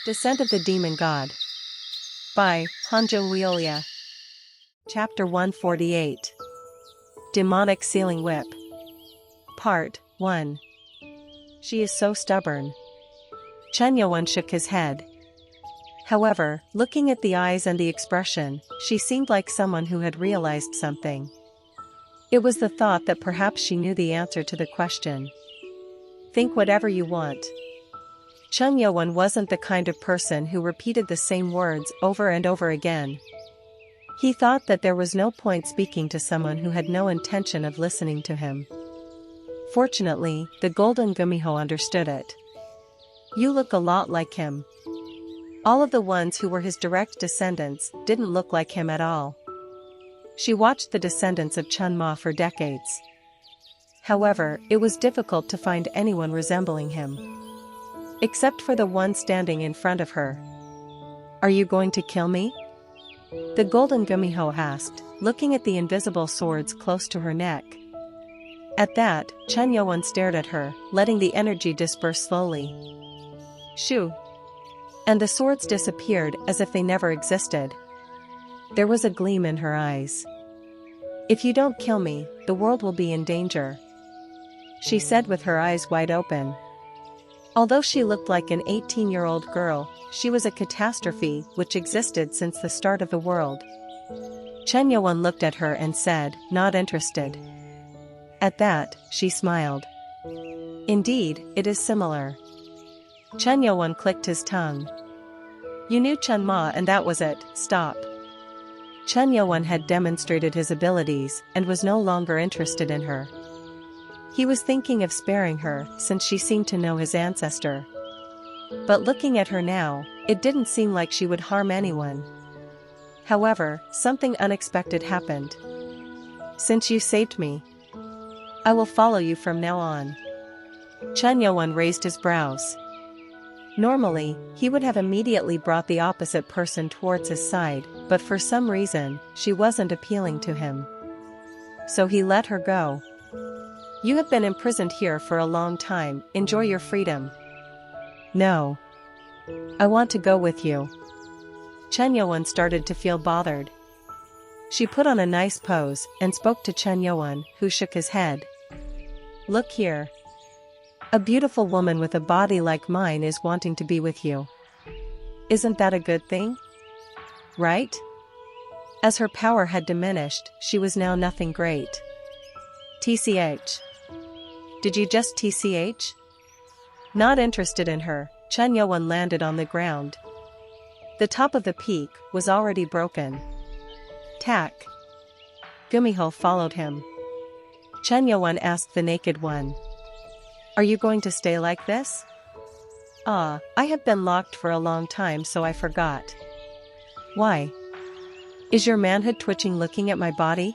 Descent of the Demon God by Hanjo Wiolia. Chapter 148. Demonic Sealing Whip. Part 1. She is so stubborn. Chen Yuan shook his head. However, looking at the eyes and the expression, she seemed like someone who had realized something. It was the thought that perhaps she knew the answer to the question. Think whatever you want. Chen Yuan wasn't the kind of person who repeated the same words over and over again. He thought that there was no point speaking to someone who had no intention of listening to him. Fortunately, the golden gumiho understood it. You look a lot like him. All of the ones who were his direct descendants didn't look like him at all. She watched the descendants of Chen Ma for decades. However, it was difficult to find anyone resembling him. Except for the one standing in front of her. Are you going to kill me? The golden gumiho asked, looking at the invisible swords close to her neck. At that, Chen Yuan stared at her, letting the energy disperse slowly. Shoo! And the swords disappeared as if they never existed. There was a gleam in her eyes. If you don't kill me, the world will be in danger, she said with her eyes wide open. Although she looked like an 18-year-old girl, she was a catastrophe which existed since the start of the world. Chen Yuan looked at her and said, not interested. At that, she smiled. Indeed, it is similar. Chen Yuan clicked his tongue. You knew Chen Ma and that was it, stop. Chen Yuan had demonstrated his abilities and was no longer interested in her. He was thinking of sparing her since she seemed to know his ancestor. But looking at her now, it didn't seem like she would harm anyone. However, something unexpected happened. Since you saved me, I will follow you from now on. Chen Yuan raised his brows. Normally, he would have immediately brought the opposite person towards his side, but for some reason, she wasn't appealing to him. So he let her go. You have been imprisoned here for a long time, enjoy your freedom. No. I want to go with you. Chen Yuan started to feel bothered. She put on a nice pose and spoke to Chen Yuan, who shook his head. Look here. A beautiful woman with a body like mine is wanting to be with you. Isn't that a good thing? Right? As her power had diminished, she was now nothing great. TCH. Did you just TCH? Not interested in her, Chen Yuan landed on the ground. The top of the peak was already broken. Tack. Gumiho followed him. Chen Yuan asked the naked one. Are you going to stay like this? I have been locked for a long time so I forgot. Why? Is your manhood twitching looking at my body?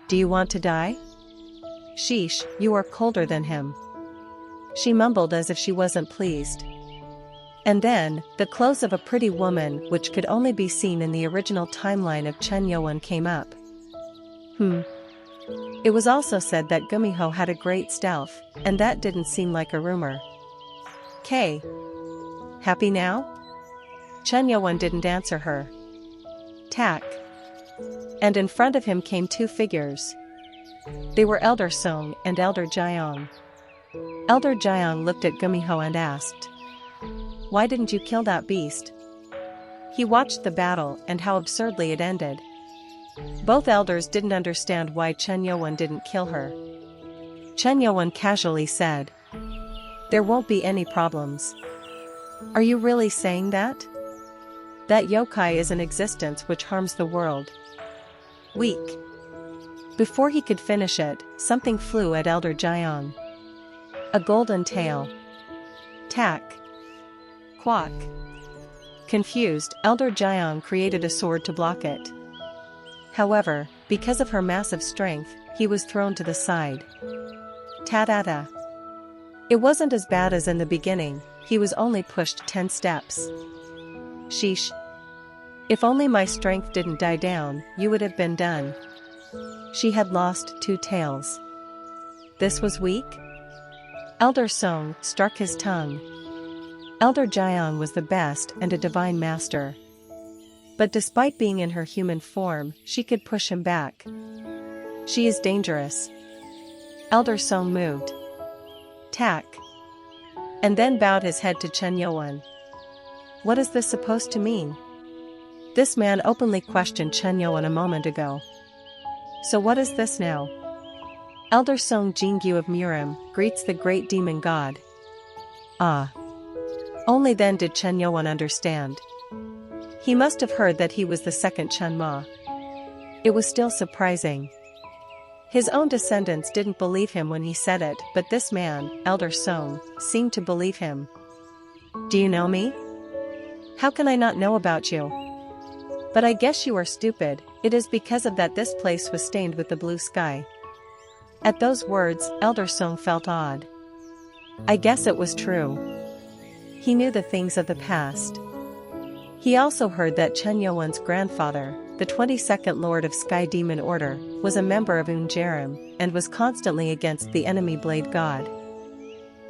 Do you want to die? Sheesh, you are colder than him. She mumbled as if she wasn't pleased. And then, the clothes of a pretty woman which could only be seen in the original timeline of Chen Yuan came up. It was also said that Gumiho had a great stealth, and that didn't seem like a rumor. K. Happy now? Chen Yuan didn't answer her. Tack. And in front of him came two figures. They were Elder Song and Elder Jiang. Elder Jiang looked at Gumiho and asked, why didn't you kill that beast? He watched the battle and how absurdly it ended. Both elders didn't understand why Chen Yuan didn't kill her. Chen Yuan casually said, there won't be any problems. Are you really saying that? That yokai is an existence which harms the world. Weak. Before he could finish it, something flew at Elder Jiang. A golden tail. Tack. Quack. Confused, Elder Jiang created a sword to block it. However, because of her massive strength, he was thrown to the side. Ta-da-da. It wasn't as bad as in the beginning, he was only pushed 10 steps. Sheesh. If only my strength didn't die down, you would have been done. She had lost 2 tails. This was weak? Elder Song struck his tongue. Elder Jiang was the best and a divine master. But despite being in her human form, she could push him back. She is dangerous. Elder Song moved. Tack. And then bowed his head to Chen Yuan. What is this supposed to mean? This man openly questioned Chen Yuan a moment ago. So what is this now? Elder Song Jingyu of Murim greets the great demon god. Ah. Only then did Chen Yuan understand. He must have heard that he was the second Chen Ma. It was still surprising. His own descendants didn't believe him when he said it, but this man, Elder Song, seemed to believe him. Do you know me? How can I not know about you? But I guess you are stupid. It is because of that this place was stained with the blue sky. At those words, Elder Song felt awed. I guess it was true. He knew the things of the past. He also heard that Chen Yuan's grandfather, the 22nd Lord of Sky Demon Order, was a member of Unjarim, and was constantly against the enemy Blade God.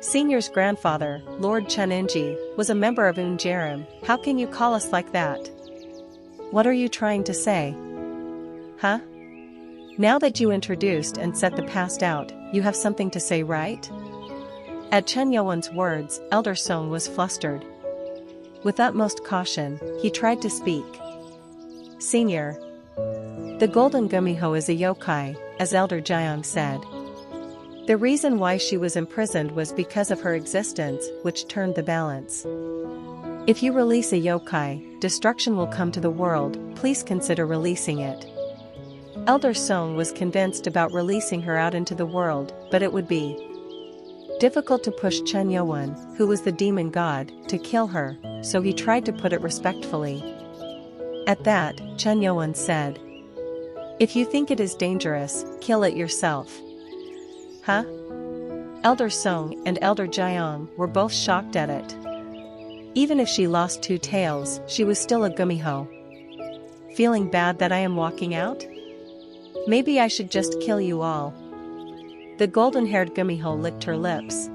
Senior's grandfather, Lord Chen Enji, was a member of Unjarim. How can you call us like that? What are you trying to say? Huh? Now that you introduced and set the past out, you have something to say, right? At Chen Yuan's words, Elder Song was flustered. With utmost caution, he tried to speak. Senior. The Golden Gumiho is a yokai, as Elder Jiang said. The reason why she was imprisoned was because of her existence, which turned the balance. If you release a yokai, destruction will come to the world. Please consider releasing it. Elder Song was convinced about releasing her out into the world, but it would be difficult to push Chen Yuan, who was the demon god, to kill her, so he tried to put it respectfully. At that, Chen Yuan said, if you think it is dangerous, kill it yourself. Huh? Elder Song and Elder Jiang were both shocked at it. Even if she lost two tails, she was still a Gumiho. Feeling bad that I am walking out? Maybe I should just kill you all. The golden-haired Gumiho licked her lips.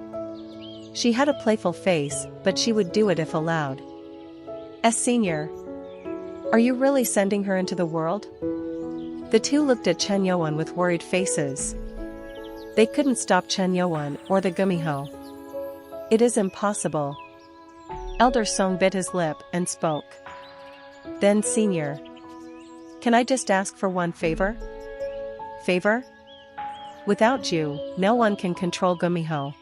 She had a playful face, but she would do it if allowed. As senior. Are you really sending her into the world? The two looked at Chen Yuan with worried faces. They couldn't stop Chen Yuan or the Gumiho. It is impossible. Elder Song bit his lip and spoke. Then senior. Can I just ask for one favor? Favor? Without you, no one can control Gumiho.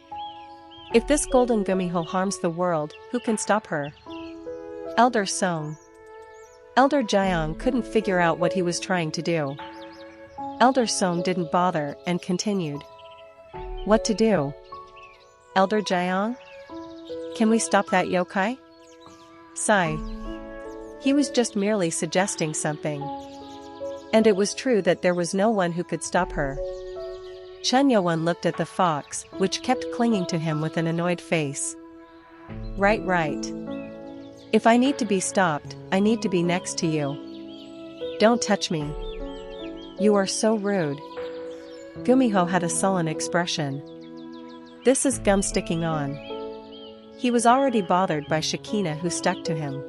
If this golden Gumiho harms the world, who can stop her? Elder Song. Elder Jiang couldn't figure out what he was trying to do. Elder Song didn't bother and continued. What to do? Elder Jiang? Can we stop that yokai? Sigh. He was just merely suggesting something. And it was true that there was no one who could stop her. Chen Yuan looked at the fox, which kept clinging to him with an annoyed face. Right. If I need to be stopped, I need to be next to you. Don't touch me. You are so rude. Gumiho had a sullen expression. This is gum sticking on. He was already bothered by Shakina, who stuck to him.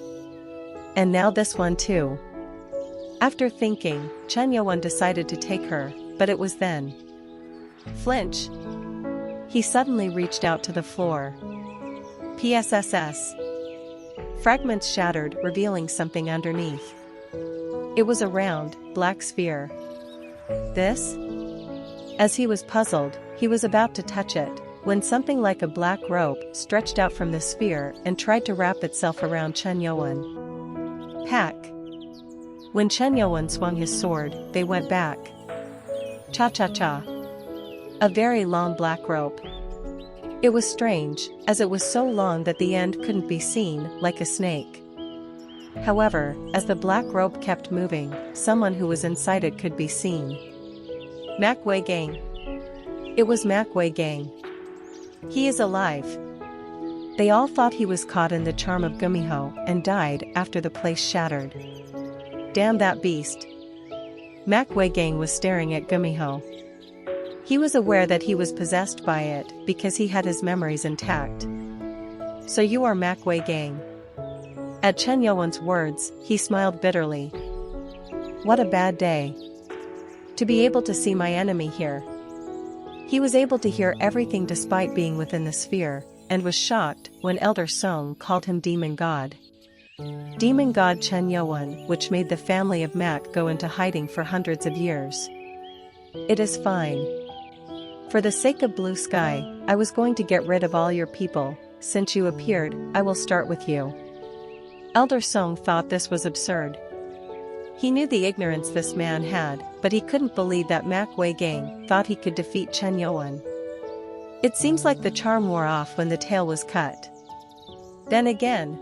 And now this one too. After thinking, Chen Yuan decided to take her, but it was then. Flinch. He suddenly reached out to the floor. PSSS. Fragments shattered, revealing something underneath. It was a round, black sphere. This? As he was puzzled, he was about to touch it, when something like a black rope stretched out from the sphere and tried to wrap itself around Chen Yuan. Pack. When Chen Yuan swung his sword, they went back. Cha-cha-cha. A very long black rope. It was strange, as it was so long that the end couldn't be seen, like a snake. However, as the black rope kept moving, someone who was inside it could be seen. Mak Wei Gang. It was Mak Wei Gang. He is alive. They all thought he was caught in the charm of Gumiho and died after the place shattered. Damn that beast. Mak Wei Gang was staring at Gumiho. He was aware that he was possessed by it because he had his memories intact. So you are Mak Wei Gang. At Chen Yuan's words, he smiled bitterly. What a bad day. To be able to see my enemy here. He was able to hear everything despite being within the sphere, and was shocked when Elder Song called him Demon God. Demon God Chen Yuan, which made the family of Mak go into hiding for hundreds of years. It is fine. For the sake of blue sky, I was going to get rid of all your people. Since you appeared, I will start with you. Elder Song thought this was absurd. He knew the ignorance this man had, but he couldn't believe that Mak Wei Gang thought he could defeat Chen Yuan. It seems like the charm wore off when the tail was cut. Then again,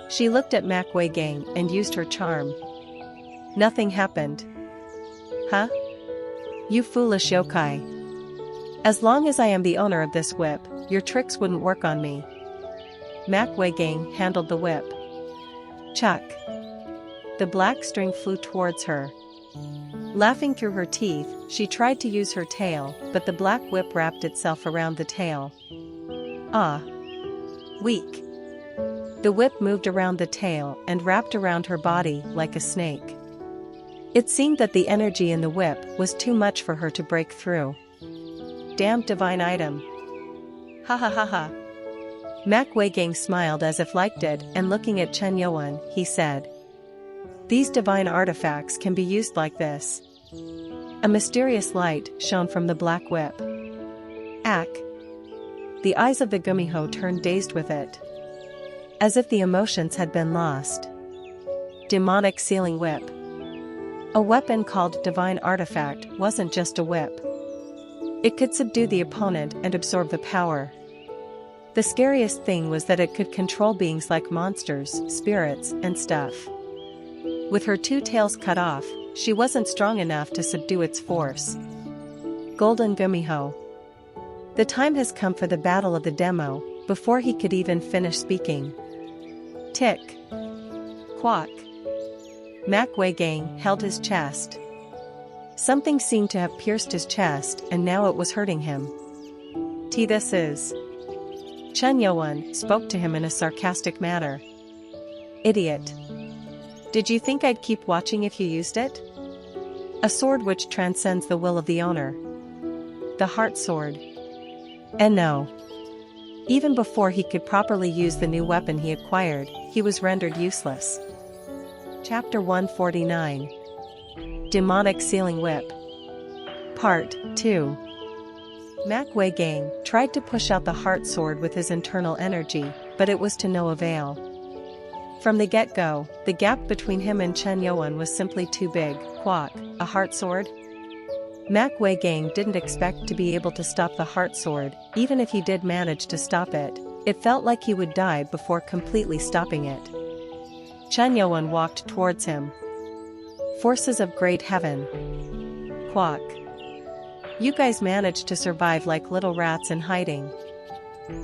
she looked at Mak Wei Gang and used her charm. Nothing happened. Huh? You foolish yokai. As long as I am the owner of this whip, your tricks wouldn't work on me. Mak Wei Gang handled the whip. Chuck. The black string flew towards her. Laughing through her teeth, she tried to use her tail, but the black whip wrapped itself around the tail. Ah. Weak. The whip moved around the tail and wrapped around her body like a snake. It seemed that the energy in the whip was too much for her to break through. Damn divine item. Ha ha ha ha. Mak Wei Gang smiled as if liked it, and looking at Chen Yuan, he said, these divine artifacts can be used like this. A mysterious light shone from the black whip. Ack. The eyes of the Gumiho turned dazed with it. As if the emotions had been lost. Demonic sealing whip. A weapon called divine artifact wasn't just a whip. It could subdue the opponent and absorb the power. The scariest thing was that it could control beings like monsters, spirits, and stuff. With her two tails cut off, she wasn't strong enough to subdue its force. Golden Gumiho. The time has come for the battle of the demo. Before he could even finish speaking. Tick. Quack. Mak Wei Gang held his chest. Something seemed to have pierced his chest, and now it was hurting him. This is. Chen Yuan spoke to him in a sarcastic manner. Idiot. Did you think I'd keep watching if you used it? A sword which transcends the will of the owner. The heart sword. And no. Even before he could properly use the new weapon he acquired, he was rendered useless. Chapter 149. Demonic Sealing Whip. Part 2. Mak Wei Gang tried to push out the heart sword with his internal energy, but it was to no avail. From the get-go, the gap between him and Chen Yuan was simply too big. Quack, a heart sword? Mak Wei Gang didn't expect to be able to stop the heart sword. Even if he did manage to stop it, it felt like he would die before completely stopping it. Chen Yuan walked towards him. Forces of great heaven. Quack. You guys managed to survive like little rats in hiding.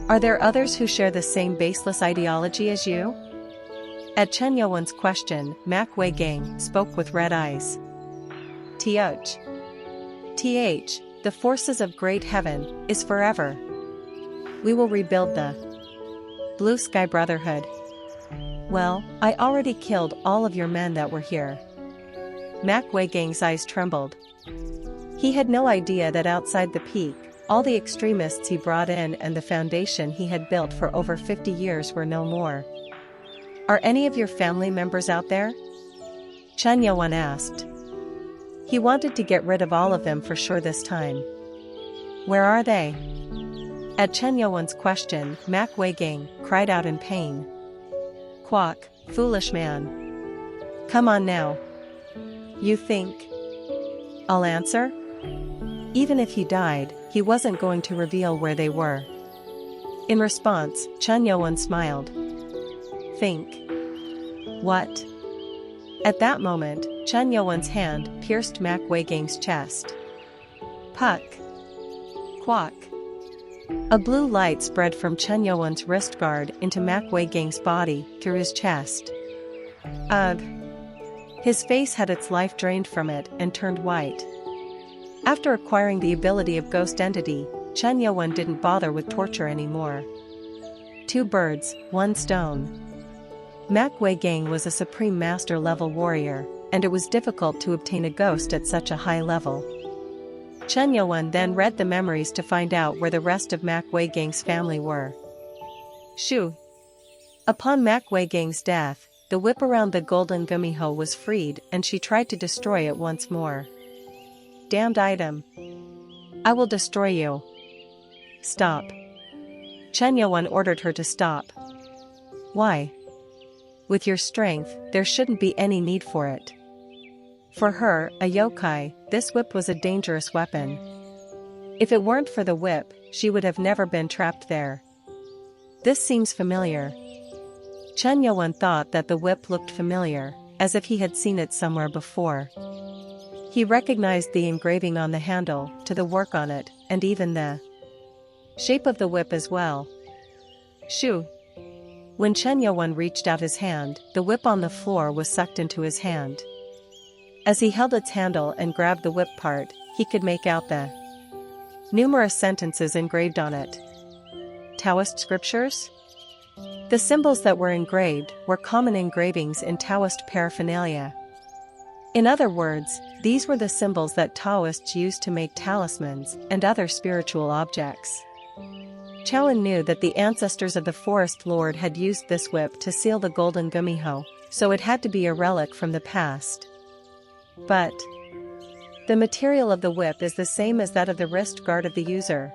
Are there others who share the same baseless ideology as you? At Chen Yuan's question, Mak Wei Gang spoke with red eyes. Th. The forces of great heaven is forever. We will rebuild the Blue Sky Brotherhood. Well, I already killed all of your men that were here. Mak Wei Gang's eyes trembled. He had no idea that outside the peak, all the extremists he brought in and the foundation he had built for over 50 years were no more. Are any of your family members out there? Chen Yuan asked. He wanted to get rid of all of them for sure this time. Where are they? At Chen Yuan's question, Mak Wei Gang cried out in pain. Quack, foolish man. Come on now. You think I'll answer? Even if he died, he wasn't going to reveal where they were. In response, Chen Yuan smiled. Think. What? At that moment, Chen Yuan's hand pierced Mak Wei Gang's chest. Puck. Quack. A blue light spread from Chen Yuan's wrist guard into Mak Wei Gang's body, through his chest. Ugh. His face had its life drained from it and turned white. After acquiring the ability of Ghost Entity, Chen Yuan didn't bother with torture anymore. 2 birds, 1 stone. Mak Wei Gang was a supreme master level warrior, and it was difficult to obtain a ghost at such a high level. Chen Yuan then read the memories to find out where the rest of Mak Wei Gang's family were. Shu. Upon Mak Wei Gang's death, the whip around the golden gumiho was freed and she tried to destroy it once more. Damned item. I will destroy you. Stop. Chen Yuan ordered her to stop. Why? With your strength, there shouldn't be any need for it. For her, a yokai, this whip was a dangerous weapon. If it weren't for the whip, she would have never been trapped there. This seems familiar. Chen Yuan thought that the whip looked familiar, as if he had seen it somewhere before. He recognized the engraving on the handle, to the work on it, and even the shape of the whip as well. Shoo! When Chen Yuan reached out his hand, the whip on the floor was sucked into his hand. As he held its handle and grabbed the whip part, he could make out the numerous sentences engraved on it. Taoist scriptures? The symbols that were engraved were common engravings in Taoist paraphernalia. In other words, these were the symbols that Taoists used to make talismans and other spiritual objects. Chowan knew that the ancestors of the Forest Lord had used this whip to seal the golden gumiho, so it had to be a relic from the past. But the material of the whip is the same as that of the wrist guard of the user.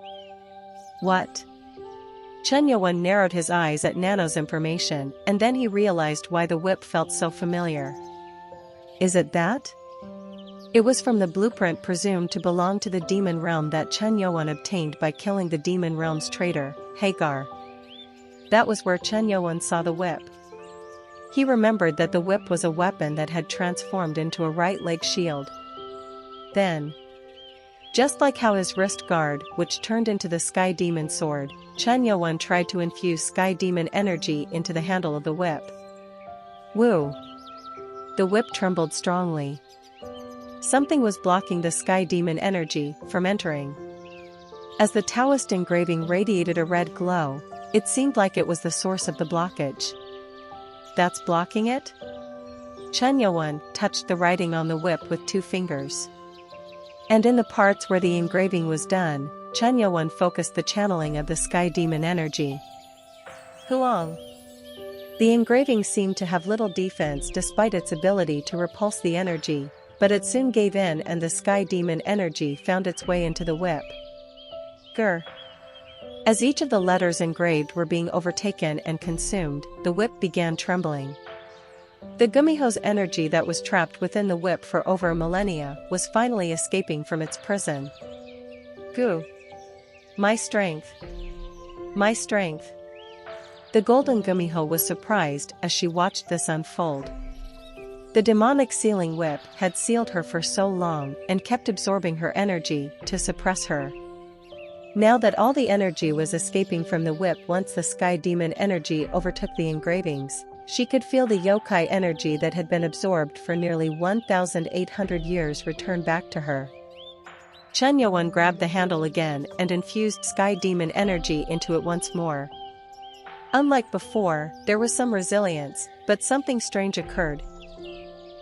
What? Chen Yuan narrowed his eyes at Nano's information, and then he realized why the whip felt so familiar. Is it that? It was from the blueprint presumed to belong to the demon realm that Chen Yuan obtained by killing the demon realm's traitor, Hagar. That was where Chen Yuan saw the whip. He remembered that the whip was a weapon that had transformed into a right leg shield. Then, just like how his wrist guard, which turned into the Sky Demon sword, Chen Yuan tried to infuse Sky Demon energy into the handle of the whip. Woo! The whip trembled strongly. Something was blocking the Sky Demon energy from entering. As the Taoist engraving radiated a red glow, it seemed like it was the source of the blockage. That's blocking it? Chen Yuan touched the writing on the whip with 2 fingers. And in the parts where the engraving was done, Chen Yuan focused the channeling of the Sky Demon energy. Huang. The engraving seemed to have little defense despite its ability to repulse the energy, but it soon gave in and the Sky Demon energy found its way into the whip. Grr. As each of the letters engraved were being overtaken and consumed, the whip began trembling. The gumiho's energy that was trapped within the whip for over a millennia was finally escaping from its prison. Goo! My strength! My strength! The golden gumiho was surprised as she watched this unfold. The demonic sealing whip had sealed her for so long and kept absorbing her energy to suppress her. Now that all the energy was escaping from the whip once the Sky Demon energy overtook the engravings, she could feel the yokai energy that had been absorbed for nearly 1,800 years return back to her. Chen Yuan grabbed the handle again and infused Sky Demon energy into it once more. Unlike before, there was some resilience, but something strange occurred.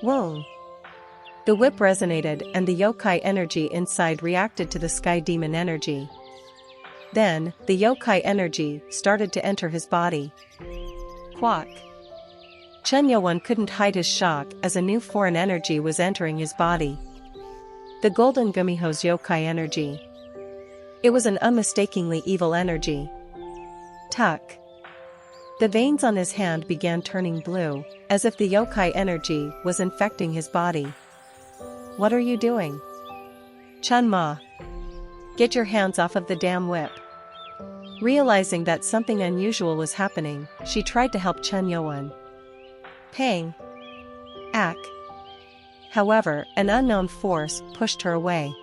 Whoa! The whip resonated and the yokai energy inside reacted to the Sky Demon energy. Then, the yokai energy started to enter his body. Quack! Chen Yuan couldn't hide his shock as a new foreign energy was entering his body. The golden gumiho's yokai energy. It was an unmistakably evil energy. Tuck! The veins on his hand began turning blue, as if the yokai energy was infecting his body. What are you doing? Chen Ma! Get your hands off of the damn whip. Realizing that something unusual was happening, she tried to help Chen Yuan. Pang! Ack! However, an unknown force pushed her away.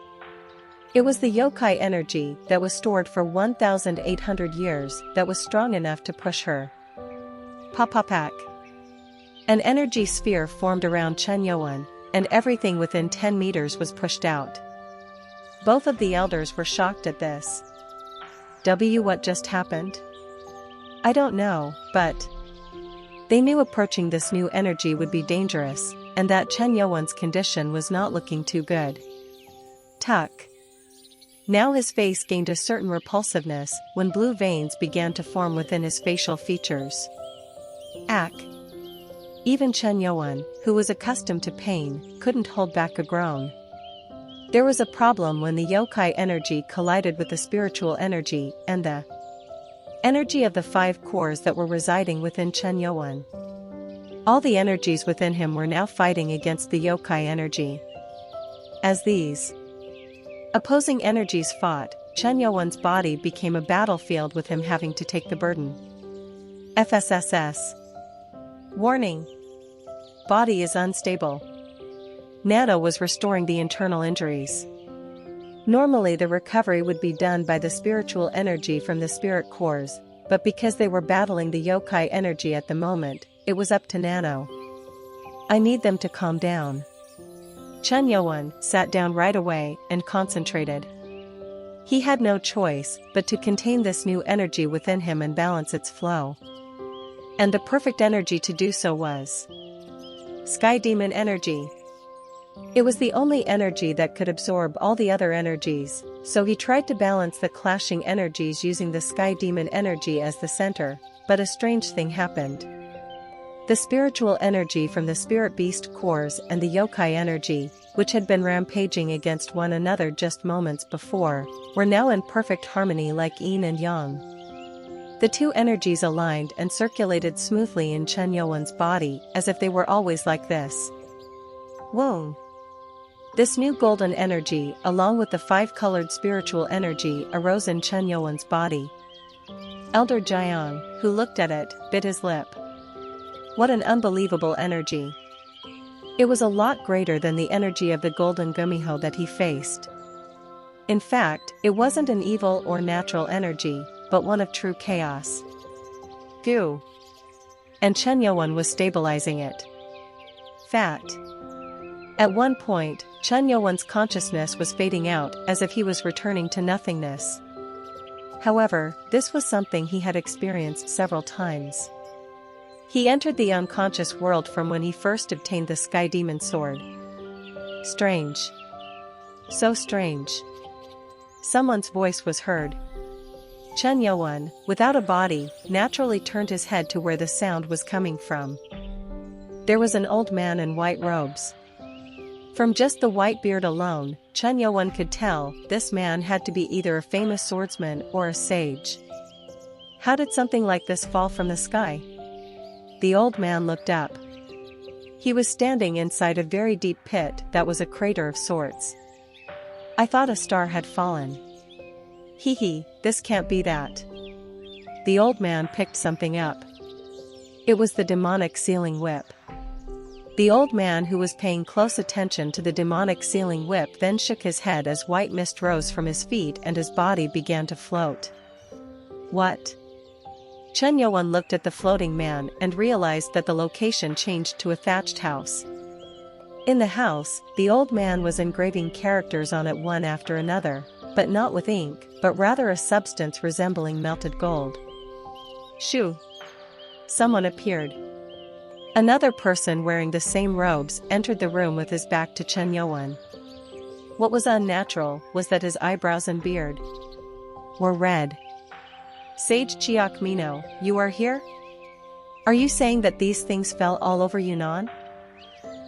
It was the yokai energy that was stored for 1,800 years that was strong enough to push her. Pop-pop-pack! An energy sphere formed around Chen Yuan, and everything within 10 meters was pushed out. Both of the elders were shocked at this. What just happened? I don't know, but they knew approaching this new energy would be dangerous, and that Chen Yuan's condition was not looking too good. Tuck. Now his face gained a certain repulsiveness when blue veins began to form within his facial features. Ack. Even Chen Yuan, who was accustomed to pain, couldn't hold back a groan. There was a problem when the yokai energy collided with the spiritual energy and the energy of the 5 cores that were residing within Chen Yuan. All the energies within him were now fighting against the yokai energy. As these opposing energies fought, Chen Yuan's body became a battlefield with him having to take the burden. FSSS. Warning. Body is unstable. Nano was restoring the internal injuries. Normally the recovery would be done by the spiritual energy from the spirit cores, but because they were battling the yokai energy at the moment, it was up to Nano. I need them to calm down. Chen Yuan sat down right away and concentrated. He had no choice but to contain this new energy within him and balance its flow. And the perfect energy to do so was Sky Demon energy. It was the only energy that could absorb all the other energies, so he tried to balance the clashing energies using the Sky Demon energy as the center, but a strange thing happened. The spiritual energy from the spirit beast cores and the yokai energy, which had been rampaging against one another just moments before, were now in perfect harmony like yin and yang. The two energies aligned and circulated smoothly in Chen Yuan's body as if they were always like this. Whoa! This new golden energy, along with the 5-colored spiritual energy, arose in Chen Yuan's body. Elder Jiang, who looked at it, bit his lip. What an unbelievable energy. It was a lot greater than the energy of the golden gumiho that he faced. In fact, it wasn't an evil or natural energy, but one of true chaos. Goo. And Chen Yuan was stabilizing it. Fat. At one point, Chen Yuan's consciousness was fading out as if he was returning to nothingness. However, this was something he had experienced several times. He entered the unconscious world from when he first obtained the Sky Demon sword. Strange. So strange. Someone's voice was heard. Chen Yuan, without a body, naturally turned his head to where the sound was coming from. There was an old man in white robes. From just the white beard alone, Chen Yuan could tell this man had to be either a famous swordsman or a sage. How did something like this fall from the sky? The old man looked up. He was standing inside a very deep pit that was a crater of sorts. I thought a star had fallen. Hee, this can't be that. The old man picked something up. It was the demonic sealing whip. The old man, who was paying close attention to the demonic sealing whip, then shook his head as white mist rose from his feet and his body began to float. What? Chen Yuan looked at the floating man and realized that the location changed to a thatched house. In the house, the old man was engraving characters on it one after another, but not with ink, but rather a substance resembling melted gold. Shoo! Someone appeared. Another person wearing the same robes entered the room with his back to Chen Yuan. What was unnatural was that his eyebrows and beard were red. Sage Chiak Mino, you are here? Are you saying that these things fell all over Yunnan?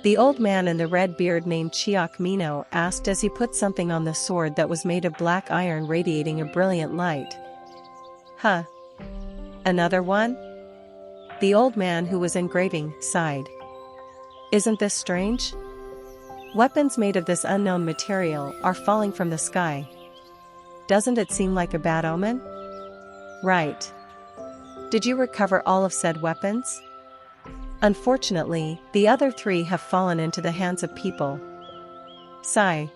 The old man in the red beard named Chiak Mino asked as he put something on the sword that was made of black iron radiating a brilliant light. Huh? Another one? The old man who was engraving sighed. Isn't this strange? Weapons made of this unknown material are falling from the sky. Doesn't it seem like a bad omen? Right. Did you recover all of said weapons? Unfortunately, the other 3 have fallen into the hands of people. Sigh.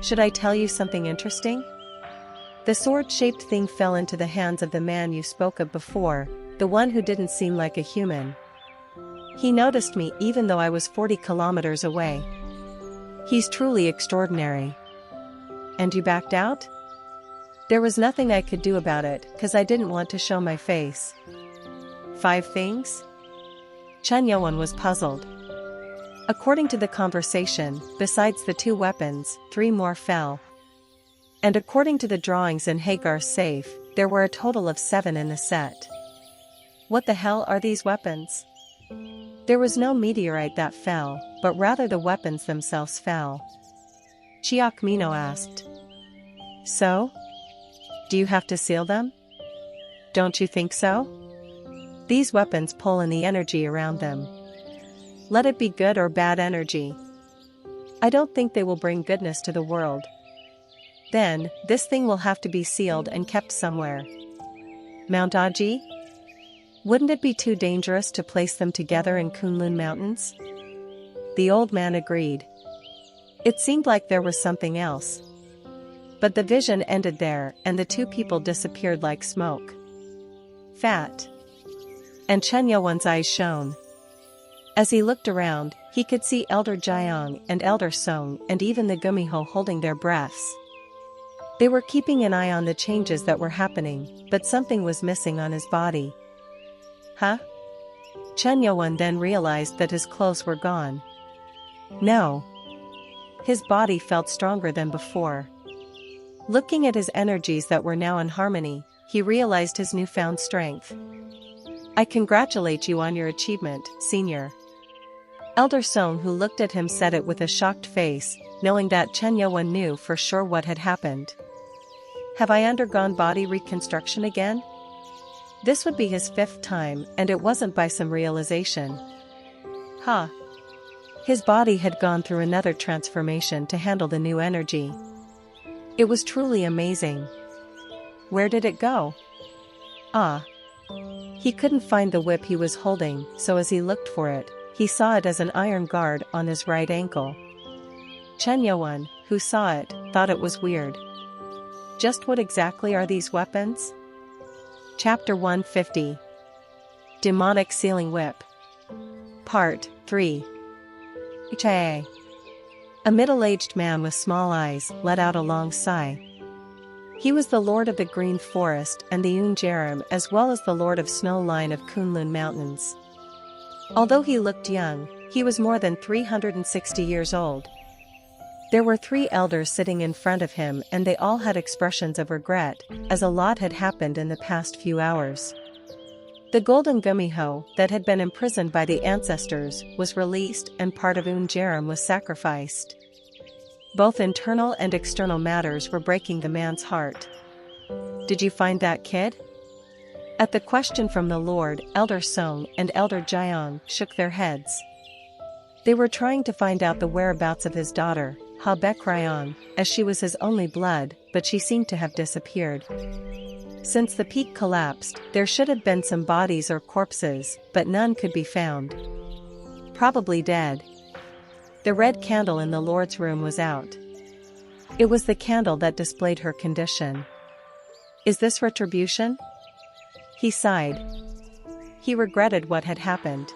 Should I tell you something interesting? The sword-shaped thing fell into the hands of the man you spoke of before, the one who didn't seem like a human. He noticed me even though I was 40 kilometers away. He's truly extraordinary. And you backed out? There was nothing I could do about it, cause I didn't want to show my face. 5 things? Chen Yuan was puzzled. According to the conversation, besides the 2 weapons, 3 more fell. And according to the drawings in Hagar's safe, there were a total of 7 in the set. What the hell are these weapons? There was no meteorite that fell, but rather the weapons themselves fell. Chiak Mino asked. So? Do you have to seal them? Don't you think so? These weapons pull in the energy around them. Let it be good or bad energy. I don't think they will bring goodness to the world. Then, this thing will have to be sealed and kept somewhere. Mount Aji? Wouldn't it be too dangerous to place them together in Kunlun Mountains? The old man agreed. It seemed like there was something else. But the vision ended there, and the 2 people disappeared like smoke. Fat. And Chen Yuan's eyes shone. As he looked around, he could see Elder Jiang and Elder Song and even the Gumiho holding their breaths. They were keeping an eye on the changes that were happening, but something was missing on his body. Huh? Chen Yuan then realized that his clothes were gone. No. His body felt stronger than before. Looking at his energies that were now in harmony, he realized his newfound strength. I congratulate you on your achievement, Senior. Elder Song, who looked at him, said it with a shocked face, knowing that Chen Yuan knew for sure what had happened. Have I undergone body reconstruction again? This would be his 5th time, and it wasn't by some realization. Ha! His body had gone through another transformation to handle the new energy. It was truly amazing. Where did it go? Ah! He couldn't find the whip he was holding, so as he looked for it, he saw it as an iron guard on his right ankle. Chen Yuan, who saw it, thought it was weird. Just what exactly are these weapons? Chapter 150. Demonic Sealing Whip. Part 3. HIA. A middle-aged man with small eyes let out a long sigh. He was the Lord of the Green Forest and the Unjaram, as well as the Lord of Snow Line of Kunlun Mountains. Although he looked young, he was more than 360 years old. There were 3 elders sitting in front of him, and they all had expressions of regret, as a lot had happened in the past few hours. The golden Gumiho, that had been imprisoned by the ancestors, was released, and part of Unjaram was sacrificed. Both internal and external matters were breaking the man's heart. Did you find that kid? At the question from the Lord, Elder Song and Elder Jiang shook their heads. They were trying to find out the whereabouts of his daughter, Ha Bekrayong, as she was his only blood, but she seemed to have disappeared. Since the peak collapsed, there should have been some bodies or corpses, but none could be found. Probably dead. The red candle in the Lord's room was out. It was the candle that displayed her condition. Is this retribution? He sighed. He regretted what had happened.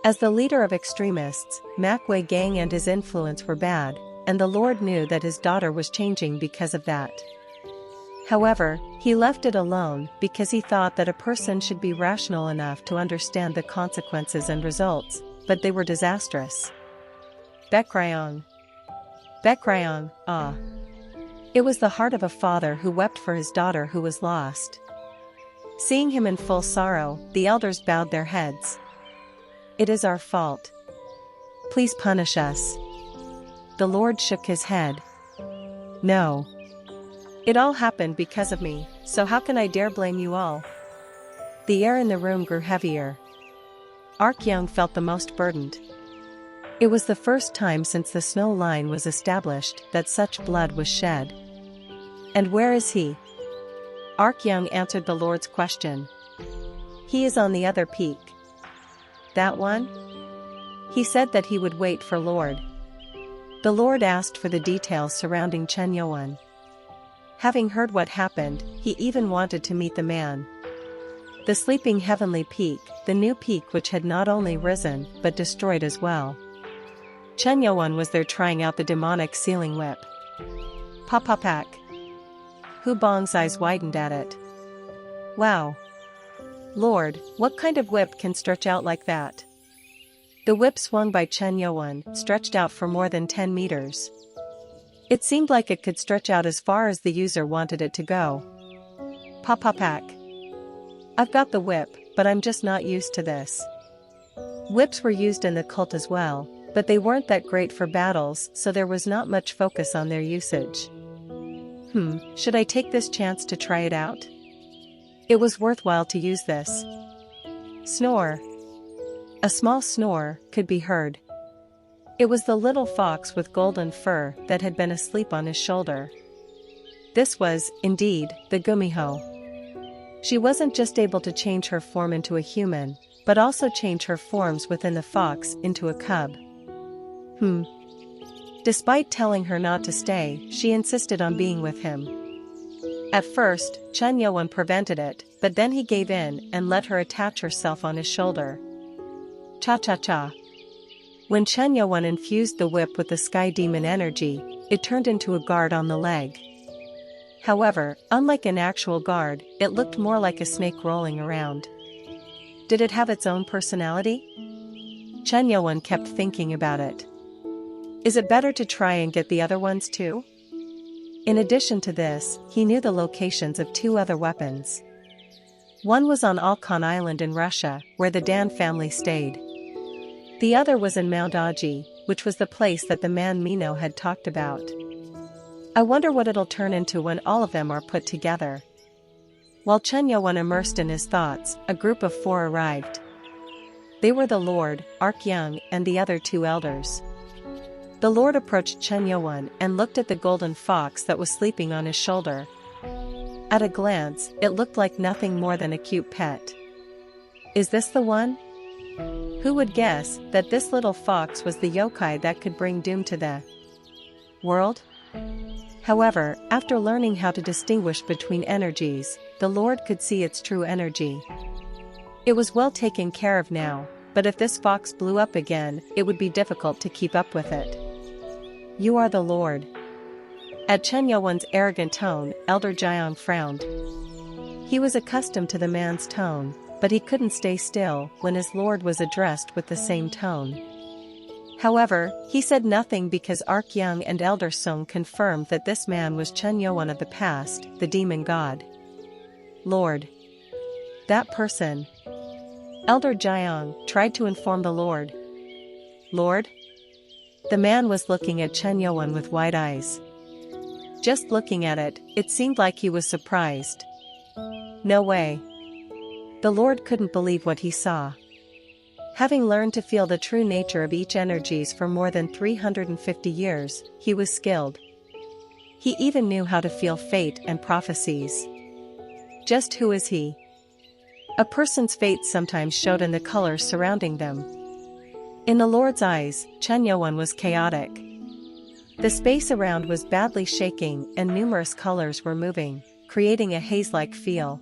As the leader of extremists, Makwei Gang and his influence were bad, and the Lord knew that his daughter was changing because of that. However, he left it alone because he thought that a person should be rational enough to understand the consequences and results, but they were disastrous. Bekrayong. Bekrayong, ah. It was the heart of a father who wept for his daughter who was lost. Seeing him in full sorrow, the elders bowed their heads. It is our fault. Please punish us. The Lord shook his head. No. It all happened because of me, so how can I dare blame you all? The air in the room grew heavier. Arkyung felt the most burdened. It was the first time since the snow line was established that such blood was shed. And where is he? Arkyung answered the Lord's question. He is on the other peak. That one? He said that he would wait for Lord. The Lord asked for the details surrounding Chen Yuan. Having heard what happened, he even wanted to meet the man. The sleeping heavenly peak, the new peak which had not only risen, but destroyed as well. Chen Yuan was there trying out the demonic sealing whip. Papapak. Hu Bong's eyes widened at it. Wow. Lord, what kind of whip can stretch out like that? The whip swung by Chen Yuan, stretched out for more than 10 meters. It seemed like it could stretch out as far as the user wanted it to go. Pack. I've got the whip, but I'm just not used to this. Whips were used in the cult as well, but they weren't that great for battles, so there was not much focus on their usage. Should I take this chance to try it out? It was worthwhile to use this. Snore. A small snore could be heard. It was the little fox with golden fur that had been asleep on his shoulder. This was, indeed, the Gumiho. She wasn't just able to change her form into a human, but also change her forms within the fox into a cub. Despite telling her not to stay, she insisted on being with him. At first, Chen Yuan prevented it, but then he gave in and let her attach herself on his shoulder. Cha-cha-cha. When Chen Yuan infused the whip with the sky demon energy, it turned into a guard on the leg. However, unlike an actual guard, it looked more like a snake rolling around. Did it have its own personality? Chen Yuan kept thinking about it. Is it better to try and get the other ones too? In addition to this, he knew the locations of 2 other weapons. One was on Alkan Island in Russia, where the Dan family stayed. The other was in Mount Aji, which was the place that the man Mino had talked about. I wonder what it'll turn into when all of them are put together. While Chen Yuan immersed in his thoughts, a group of 4 arrived. They were the Lord, Ark-Young, and the other 2 elders. The Lord approached Chen Yuan and looked at the golden fox that was sleeping on his shoulder. At a glance, it looked like nothing more than a cute pet. Is this the one? Who would guess that this little fox was the yokai that could bring doom to the world? However, after learning how to distinguish between energies, the Lord could see its true energy. It was well taken care of now, but if this fox blew up again, it would be difficult to keep up with it. You are the Lord. At Chen Yuan's arrogant tone, Elder Jiang frowned. He was accustomed to the man's tone, but he couldn't stay still when his lord was addressed with the same tone. However, he said nothing because Ark-Young and Elder Song confirmed that this man was Chen Yuan of the past, the demon god. Lord. That person. Elder Jiang tried to inform the Lord. Lord? The man was looking at Chen Yuan with wide eyes. Just looking at it, it seemed like he was surprised. No way. The Lord couldn't believe what he saw. Having learned to feel the true nature of each energies for more than 350 years, he was skilled. He even knew how to feel fate and prophecies. Just who is he? A person's fate sometimes showed in the colors surrounding them. In the Lord's eyes, Chen Yuan was chaotic. The space around was badly shaking and numerous colors were moving, creating a haze-like feel.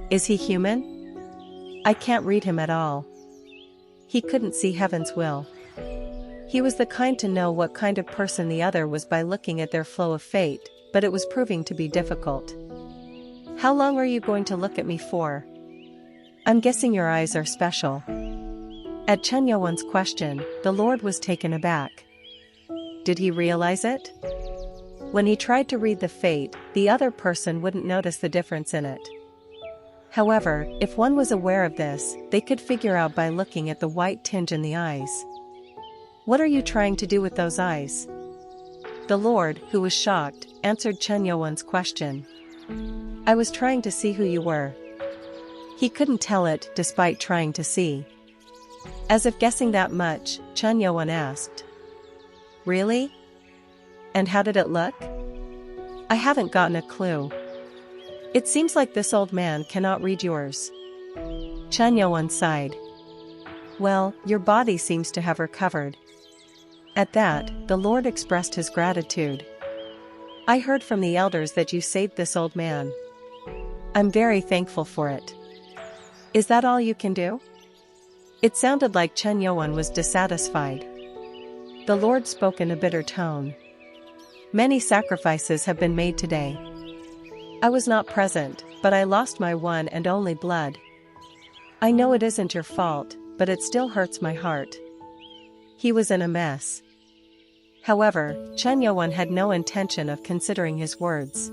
Is he human? I can't read him at all. He couldn't see heaven's will. He was the kind to know what kind of person the other was by looking at their flow of fate, but it was proving to be difficult. How long are you going to look at me for? I'm guessing your eyes are special. At Chen Yuan's question, the Lord was taken aback. Did he realize it? When he tried to read the fate, the other person wouldn't notice the difference in it. However, if one was aware of this, they could figure out by looking at the white tinge in the eyes. What are you trying to do with those eyes? The Lord, who was shocked, answered Chen Yuan's question. I was trying to see who you were. He couldn't tell it, despite trying to see. As if guessing that much, Chen Yuan asked. Really? And how did it look? I haven't gotten a clue. It seems like this old man cannot read yours. Chen Yuan sighed. Well, your body seems to have recovered. At that, the Lord expressed his gratitude. I heard from the elders that you saved this old man. I'm very thankful for it. Is that all you can do? It sounded like Chen Yuan was dissatisfied. The Lord spoke in a bitter tone. Many sacrifices have been made today. I was not present, but I lost my one and only blood. I know it isn't your fault, but it still hurts my heart. He was in a mess. However, Chen Yuan had no intention of considering his words.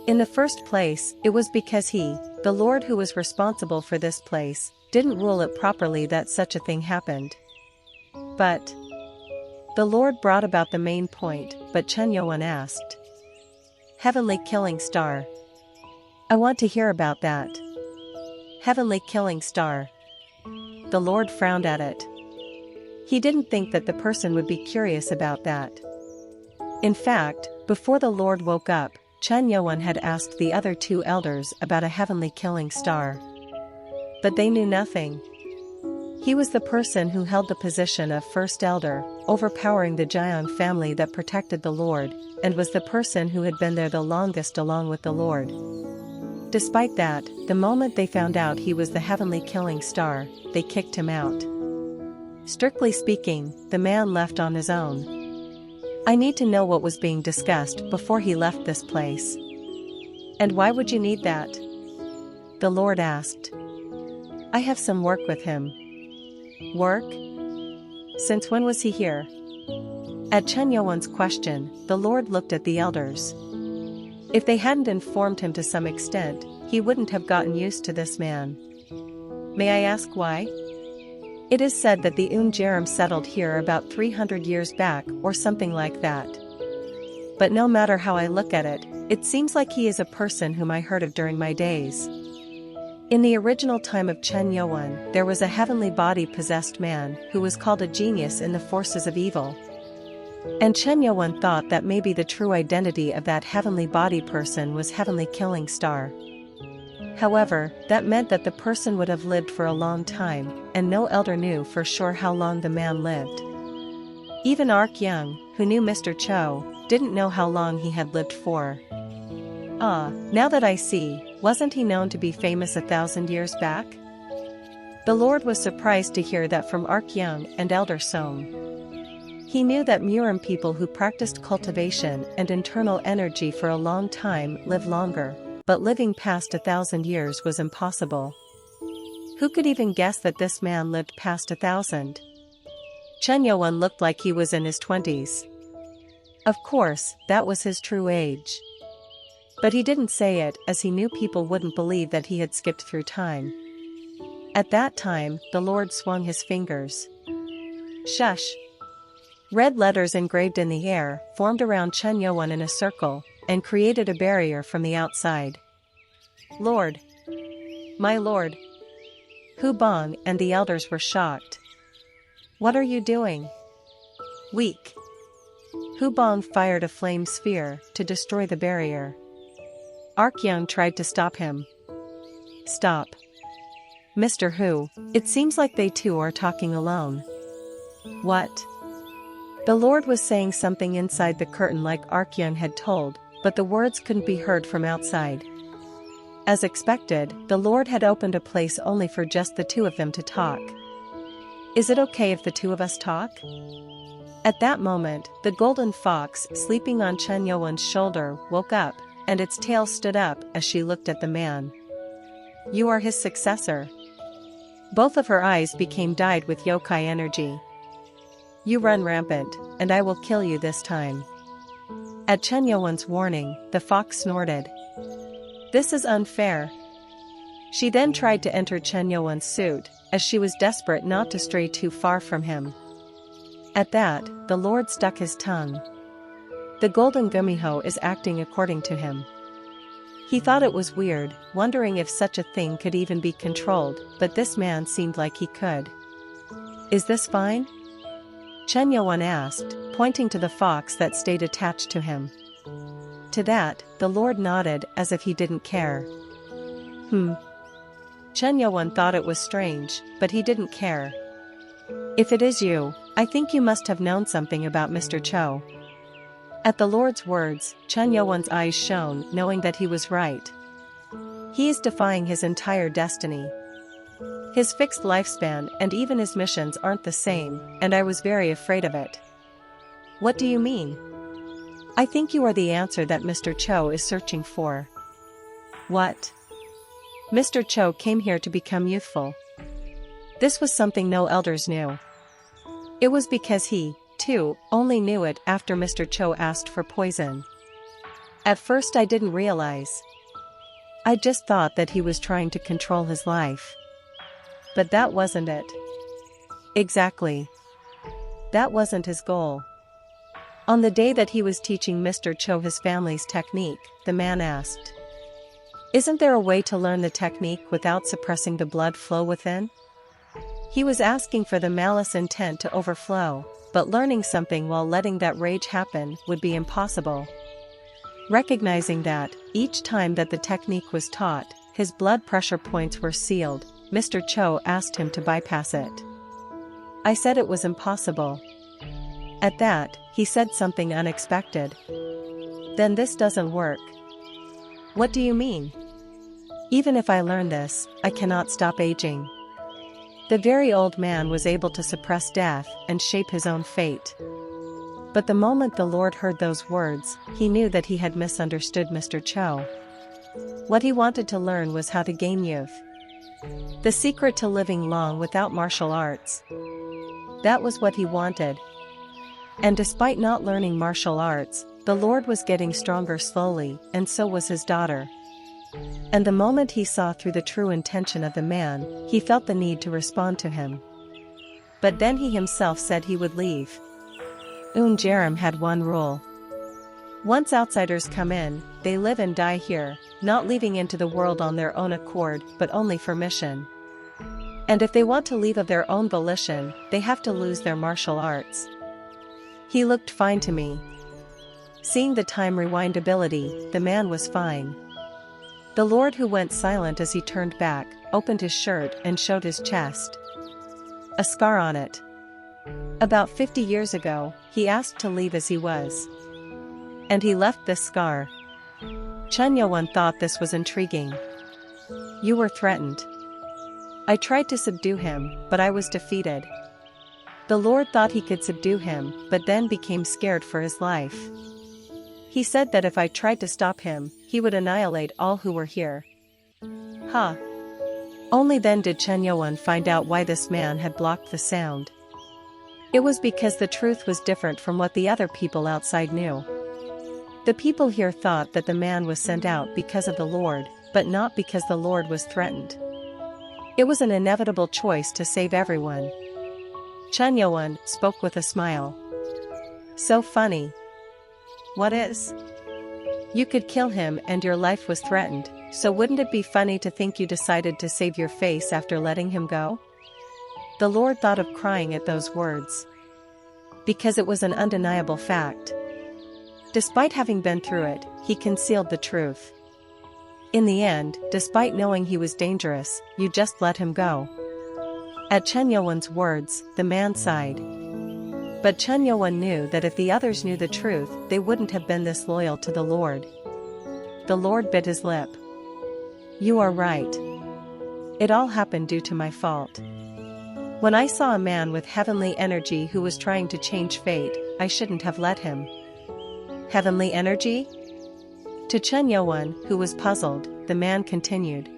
In the first place, it was because he, the Lord who was responsible for this place, didn't rule it properly that such a thing happened. But the Lord brought about the main point, but Chen Yuan asked. Heavenly killing star. I want to hear about that. Heavenly killing star. The Lord frowned at it. He didn't think that the person would be curious about that. In fact, before the Lord woke up, Chen Yuan had asked the other two elders about a heavenly killing star. But they knew nothing. He was the person who held the position of first elder, overpowering the Jiang family that protected the Lord, and was the person who had been there the longest along with the Lord. Despite that, the moment they found out he was the heavenly killing star, they kicked him out. Strictly speaking, the man left on his own. I need to know what was being discussed before he left this place. And why would you need that? The Lord asked. I have some work with him. Work? Since when was he here? At Chen Yuan's question, the Lord looked at the elders. If they hadn't informed him to some extent, he wouldn't have gotten used to this man. May I ask why? It is said that the Jeram settled here about 300 years back or something like that. But no matter how I look at it, it seems like he is a person whom I heard of during my days. In the original time of Chen Yuan, there was a heavenly body-possessed man who was called a genius in the forces of evil. And Chen Yuan thought that maybe the true identity of that heavenly body person was heavenly killing star. However, that meant that the person would have lived for a long time, and no elder knew for sure how long the man lived. Even Ark Young, who knew Mr. Cho, didn't know how long he had lived for. Now that I see, wasn't he known to be famous 1,000 years back? The Lord was surprised to hear that from Ark Young and Elder Song. He knew that Murim people who practiced cultivation and internal energy for a long time live longer, but living past 1,000 years was impossible. Who could even guess that this man lived past 1,000? Chen Yuan looked like he was in his 20s. Of course, that was his true age. But he didn't say it as he knew people wouldn't believe that he had skipped through time. At that time, the Lord swung his fingers. Shush! Red letters engraved in the air formed around Chen Yuan in a circle, and created a barrier from the outside. Lord! My Lord! Hu Bong and the elders were shocked. What are you doing? Weak! Hu Bong fired a flame sphere to destroy the barrier. Ark Young tried to stop him. Stop. Mr. Hu, it seems like they too are talking alone. What? The Lord was saying something inside the curtain like Ark Young had told, but the words couldn't be heard from outside. As expected, the Lord had opened a place only for just the two of them to talk. Is it okay if the two of us talk? At that moment, the golden fox sleeping on Chen Yuan's shoulder woke up, and its tail stood up as she looked at the man. You are his successor. Both of her eyes became dyed with yokai energy. You run rampant, and I will kill you this time. At Chen Yuan's warning, the fox snorted. This is unfair. She then tried to enter Chen Yuan's suit, as she was desperate not to stray too far from him. At that, the Lord stuck his tongue. The golden gumiho is acting according to him. He thought it was weird, wondering if such a thing could even be controlled, but this man seemed like he could. Is this fine? Chen Yuan asked, pointing to the fox that stayed attached to him. To that, the Lord nodded as if he didn't care. Chen Yuan thought it was strange, but he didn't care. If it is you, I think you must have known something about Mr. Cho. At the Lord's words, Chen Yuan's eyes shone, knowing that he was right. He is defying his entire destiny. His fixed lifespan and even his missions aren't the same, and I was very afraid of it. What do you mean? I think you are the answer that Mr. Cho is searching for. What? Mr. Cho came here to become youthful. This was something no elders knew. It was because he, too, only knew it after Mr. Cho asked for poison. At first I didn't realize. I just thought that he was trying to control his life. But that wasn't it. Exactly. That wasn't his goal. On the day that he was teaching Mr. Cho his family's technique, the man asked, "Isn't there a way to learn the technique without suppressing the blood flow within?" He was asking for the malice intent to overflow, but learning something while letting that rage happen would be impossible. Recognizing that, each time that the technique was taught, his blood pressure points were sealed, Mr. Cho asked him to bypass it. I said it was impossible. At that, he said something unexpected. "Then this doesn't work." "What do you mean?" "Even if I learn this, I cannot stop aging." The very old man was able to suppress death and shape his own fate. But the moment the Lord heard those words, he knew that he had misunderstood Mr. Cho. What he wanted to learn was how to gain youth. The secret to living long without martial arts. That was what he wanted. And despite not learning martial arts, the Lord was getting stronger slowly, and so was his daughter. And the moment he saw through the true intention of the man, he felt the need to respond to him. But then he himself said he would leave. Jerem had one rule. Once outsiders come in, they live and die here, not leaving into the world on their own accord but only for mission. And if they want to leave of their own volition, they have to lose their martial arts. He looked fine to me. Seeing the time rewind ability, the man was fine. The Lord, who went silent as he turned back, opened his shirt and showed his chest. A scar on it. About 50 years ago, he asked to leave as he was. And he left this scar. Chun Yo-won thought this was intriguing. "You were threatened." "I tried to subdue him, but I was defeated." The Lord thought he could subdue him, but then became scared for his life. He said that if I tried to stop him, he would annihilate all who were here. Huh. Only then did Chun Yo-won find out why this man had blocked the sound. It was because the truth was different from what the other people outside knew. The people here thought that the man was sent out because of the Lord, but not because the Lord was threatened. It was an inevitable choice to save everyone. Chun Yo-won spoke with a smile. "So funny." "What is?" "You could kill him and your life was threatened, so wouldn't it be funny to think you decided to save your face after letting him go?" The Lord thought of crying at those words. Because it was an undeniable fact. Despite having been through it, he concealed the truth. In the end, despite knowing he was dangerous, you just let him go. At Chun Yo-won's words, the man sighed. But Chun Yo-won knew that if the others knew the truth, they wouldn't have been this loyal to the Lord. The Lord bit his lip. "You are right. It all happened due to my fault. When I saw a man with heavenly energy who was trying to change fate, I shouldn't have let him." "Heavenly energy?" To Chun Yo-won, who was puzzled, the man continued.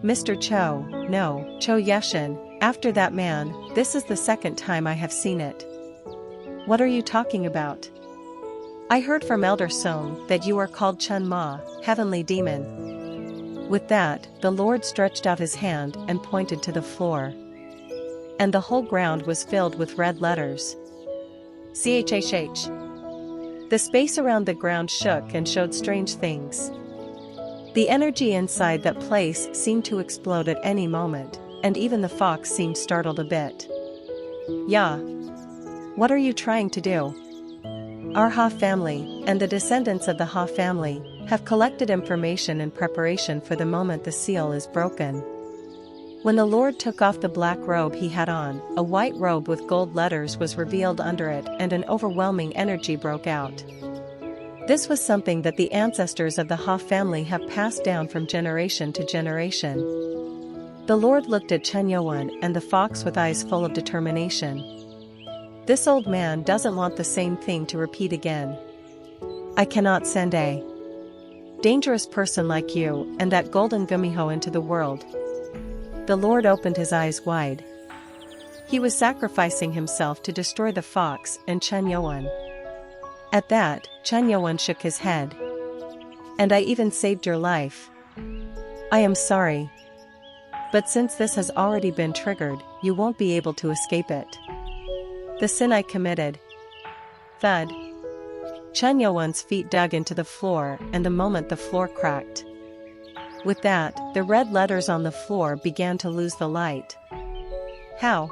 "Mr. Cho, no, Cho Yeshin, after that man, this is the second time I have seen it." "What are you talking about?" "I heard from Elder Song that you are called Chun Ma, heavenly demon." With that, the Lord stretched out his hand and pointed to the floor. And the whole ground was filled with red letters. CHHH. The space around the ground shook and showed strange things. The energy inside that place seemed to explode at any moment, and even the fox seemed startled a bit. "Yeah. What are you trying to do?" "Our Ha family, and the descendants of the Ha family, have collected information in preparation for the moment the seal is broken." When the Lord took off the black robe he had on, a white robe with gold letters was revealed under it and an overwhelming energy broke out. This was something that the ancestors of the Ha family have passed down from generation to generation. The Lord looked at Chun Yo-won and the fox with eyes full of determination. This old man doesn't want the same thing to repeat again. "I cannot send a Dangerous person like you and that golden gumiho into the world. The Lord opened his eyes wide. He was sacrificing himself to destroy the fox and Chen Yuan. At that, Chen Yuan shook his head. And I even saved your life. I am sorry. But since this has already been triggered, you won't be able to escape it. The sin I committed. Thud. Chen Yuan's feet dug into the floor, and the moment the floor cracked. With that, the red letters on the floor began to lose the light. How?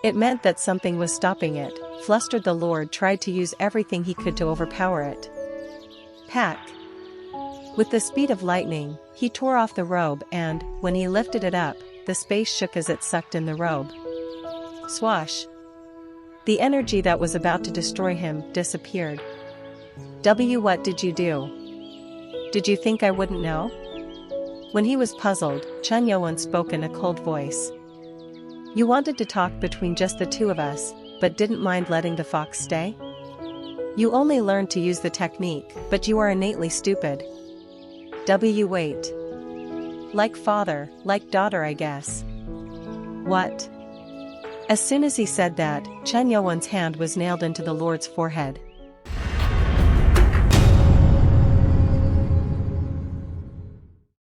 It meant that something was stopping it. Flustered, the Lord tried to use everything he could to overpower it. Pack. With the speed of lightning, he tore off the robe and, when he lifted it up, the space shook as it sucked in the robe. Swash. The energy that was about to destroy him disappeared. What did you do? Did you think I wouldn't know? When he was puzzled, Chen Yuan spoke in a cold voice. You wanted to talk between just the two of us, but didn't mind letting the fox stay? You only learned to use the technique, but you are innately stupid. Wait. Like father, like daughter, I guess. What? As soon as he said that, Chen Yuan's hand was nailed into the Lord's forehead.